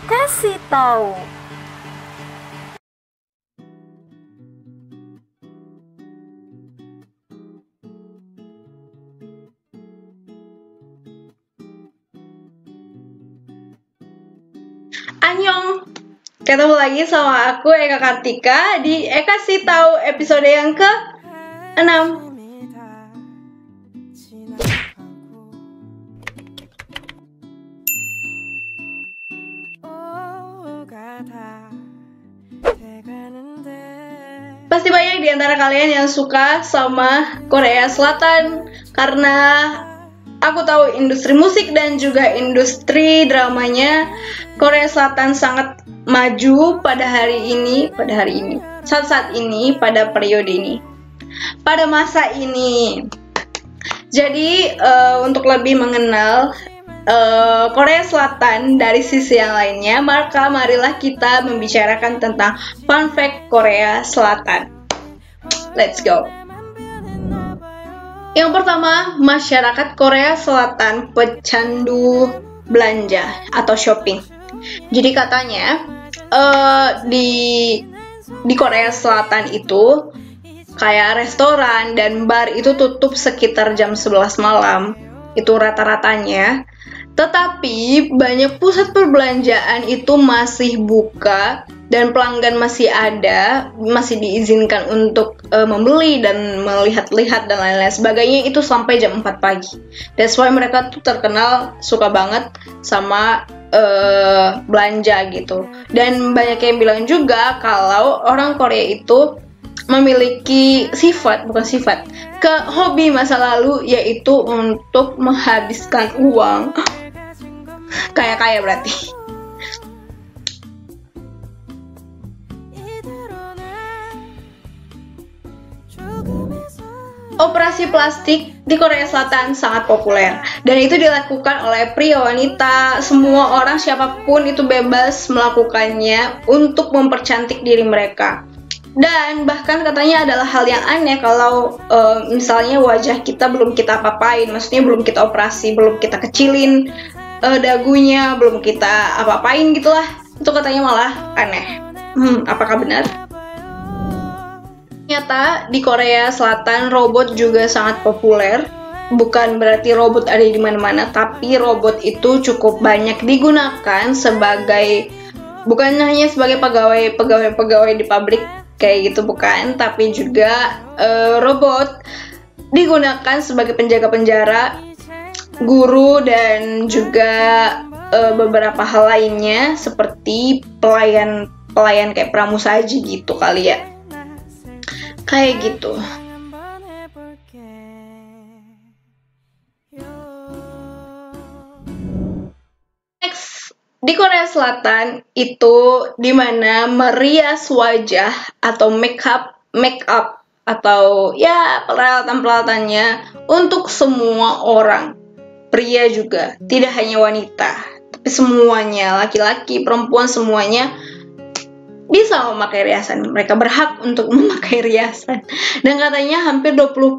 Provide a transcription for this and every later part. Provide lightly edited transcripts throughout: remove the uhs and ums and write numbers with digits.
kasih tahu. Annyeong, ketemu lagi sama aku Eka Kartika di Eka Kasih Tahu episode yang ke-6. Pasti banyak di antara kalian yang suka sama Korea Selatan karena aku tahu industri musik dan juga industri dramanya Korea Selatan sangat maju pada saat ini, pada periode ini, pada masa ini. Jadi untuk lebih mengenal Korea Selatan dari sisi yang lainnya, maka marilah kita membicarakan tentang fun fact Korea Selatan. Let's go. Yang pertama, masyarakat Korea Selatan pecandu belanja atau shopping. Jadi katanya di Korea Selatan itu kayak restoran dan bar itu tutup sekitar jam 11 malam. Itu rata-ratanya. Tetapi banyak pusat perbelanjaan itu masih buka dan pelanggan masih ada, masih diizinkan untuk membeli dan melihat-lihat dan lain-lain sebagainya itu sampai jam 4 pagi. That's why mereka tuh terkenal suka banget sama belanja gitu. Dan banyak yang bilang juga kalau orang Korea itu memiliki hobi masa lalu yaitu untuk menghabiskan uang. Kaya berarti. Operasi plastik di Korea Selatan sangat populer dan itu dilakukan oleh pria, wanita, semua orang, siapapun itu bebas melakukannya untuk mempercantik diri mereka. Dan bahkan katanya adalah hal yang aneh kalau misalnya wajah kita belum kita apa-apain, maksudnya belum kita operasi, belum kita kecilin dagunya, belum kita apa-apain gitulah. Itu katanya malah aneh. Apakah benar? Ternyata di Korea Selatan robot juga sangat populer. Bukan berarti robot ada di mana-mana, tapi robot itu cukup banyak digunakan sebagai, bukan hanya sebagai pegawai di pabrik kayak gitu, bukan, tapi juga robot digunakan sebagai penjaga penjara, guru, dan juga beberapa hal lainnya seperti pelayan kayak pramusaji gitu kali ya. Kayak gitu. Next, di Korea Selatan itu dimana merias wajah atau make up atau ya peralatan-peralatannya untuk semua orang, pria juga, tidak hanya wanita, tapi semuanya, laki-laki, perempuan, semuanya bisa memakai riasan. Mereka berhak untuk memakai riasan. Dan katanya hampir 20%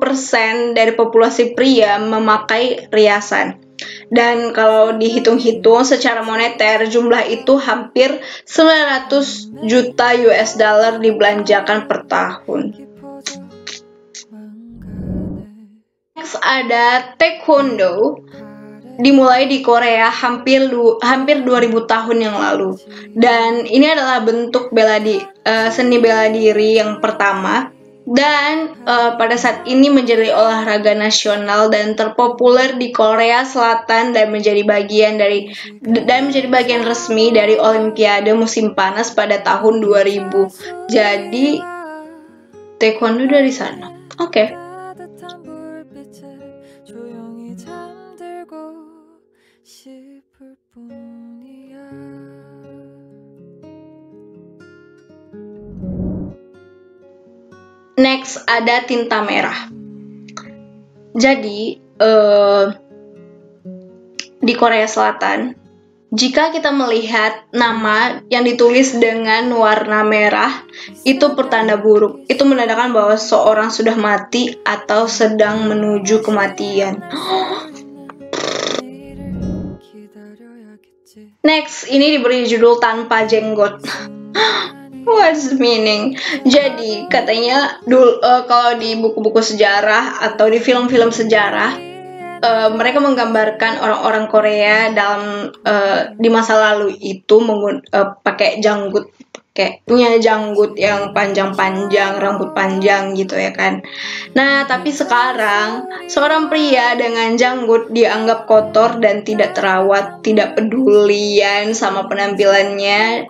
dari populasi pria memakai riasan. Dan kalau dihitung-hitung secara moneter, jumlah itu hampir 900 juta US dollar dibelanjakan per tahun. Next ada taekwondo. Dimulai di Korea hampir 2000 tahun yang lalu, dan ini adalah bentuk seni bela diri yang pertama, dan pada saat ini menjadi olahraga nasional dan terpopuler di Korea Selatan dan menjadi bagian resmi dari Olimpiade musim panas pada tahun 2000. Jadi taekwondo dari sana. Oke. Next ada tinta merah. Jadi di Korea Selatan, jika kita melihat nama yang ditulis dengan warna merah, itu pertanda buruk. Itu menandakan bahwa seorang sudah mati atau sedang menuju kematian. Next, ini diberi judul tanpa jenggot. What's the meaning? Jadi katanya kalau di buku-buku sejarah atau di film-film sejarah, mereka menggambarkan orang-orang Korea dalam di masa lalu itu pakai janggut, kayak punya janggut yang panjang-panjang, rambut panjang gitu ya kan. Nah, tapi sekarang seorang pria dengan janggut dianggap kotor dan tidak terawat, tidak pedulian sama penampilannya,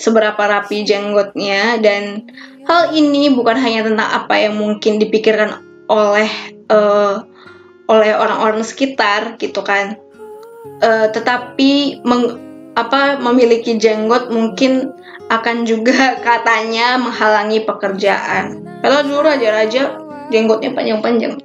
seberapa rapi jenggotnya, dan hal ini bukan hanya tentang apa yang mungkin dipikirkan oleh orang-orang sekitar gitu kan, tetapi memiliki jenggot mungkin akan juga katanya menghalangi pekerjaan. Kalau dulu raja-raja jenggotnya panjang-panjang.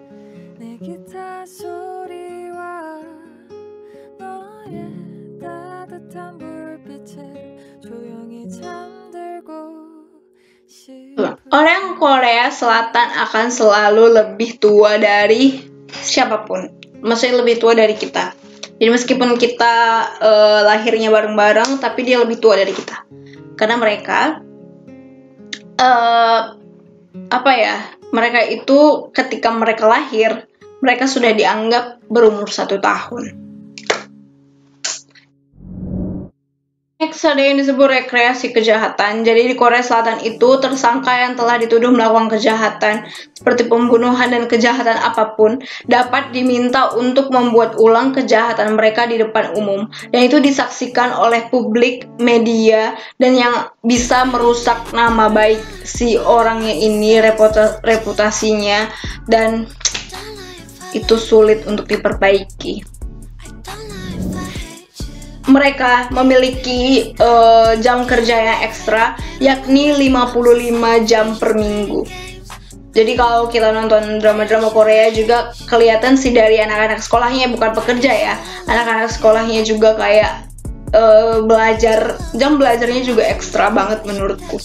Orang Korea Selatan akan selalu lebih tua dari siapapun, maksudnya lebih tua dari kita. Jadi meskipun kita lahirnya bareng-bareng, tapi dia lebih tua dari kita, karena mereka mereka itu ketika mereka lahir, mereka sudah dianggap berumur 1 tahun. Next, ada yang disebut rekreasi kejahatan. Jadi di Korea Selatan itu tersangka yang telah dituduh melakukan kejahatan seperti pembunuhan dan kejahatan apapun dapat diminta untuk membuat ulang kejahatan mereka di depan umum, dan itu disaksikan oleh publik, media, dan yang bisa merusak nama baik si orangnya ini, reputasinya, dan itu sulit untuk diperbaiki. Mereka memiliki jam kerja yang ekstra, yakni 55 jam per minggu. Jadi kalau kita nonton drama-drama Korea juga kelihatan sih dari anak-anak sekolahnya, bukan pekerja ya, anak-anak sekolahnya juga kayak belajar, jam belajarnya juga ekstra banget menurutku.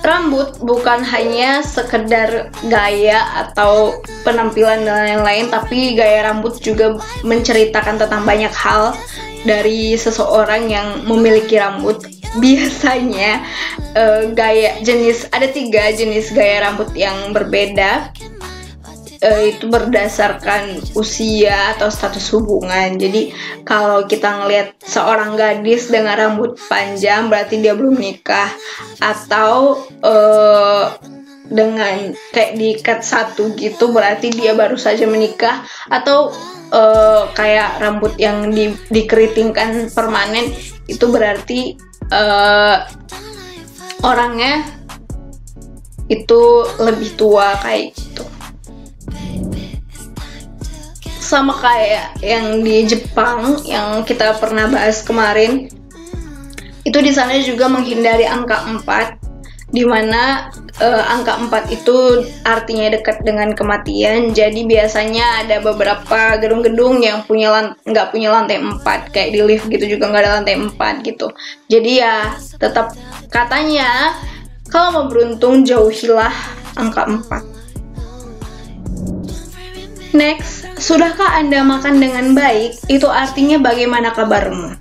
Rambut bukan hanya sekedar gaya atau penampilan dan lain-lain, tapi gaya rambut juga menceritakan tentang banyak hal dari seseorang yang memiliki rambut. Biasanya ada 3 jenis gaya rambut yang berbeda. Itu berdasarkan usia atau status hubungan. Jadi kalau kita ngelihat seorang gadis dengan rambut panjang berarti dia belum nikah, atau dengan kayak diikat 1 gitu berarti dia baru saja menikah, atau kayak rambut yang dikeritingkan permanen itu berarti orangnya itu lebih tua kayak gitu. Sama kayak yang di Jepang yang kita pernah bahas kemarin, itu di sana juga menghindari angka 4, di mana angka 4 itu artinya dekat dengan kematian. Jadi biasanya ada beberapa gedung-gedung yang nggak punya lantai 4, kayak di lift gitu juga nggak ada lantai 4 gitu. Jadi ya tetap katanya kalau mau beruntung jauhilah angka 4. Next, sudahkah Anda makan dengan baik? Itu artinya bagaimana kabarmu?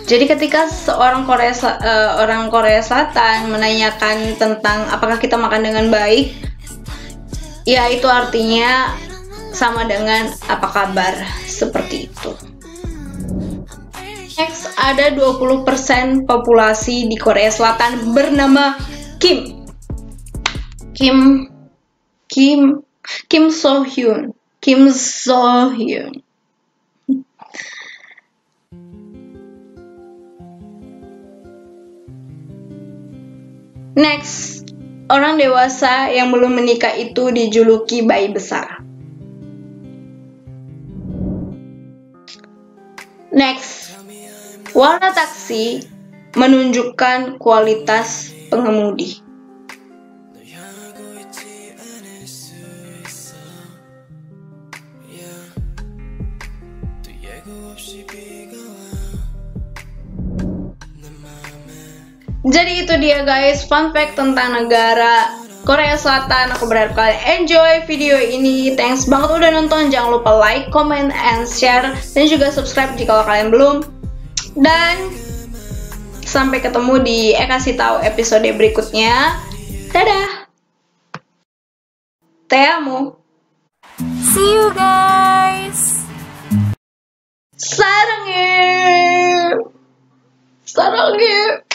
Jadi ketika seorang orang Korea Selatan menanyakan tentang apakah kita makan dengan baik, ya itu artinya sama dengan apa kabar, seperti itu. Next, ada 20% populasi di Korea Selatan bernama Kim So-hyun. Next, orang dewasa yang belum menikah itu dijuluki bayi besar. Next, warna taksi menunjukkan kualitas pengemudi. Jadi itu dia guys, fun fact tentang negara Korea Selatan. Aku berharap kalian enjoy video ini. Thanks banget udah nonton. Jangan lupa like, comment, and share. Dan juga subscribe jika kalian belum. Dan sampai ketemu di Kasih Tahu episode berikutnya. Dadah. Te amo. See you guys. 사랑해. 사랑해.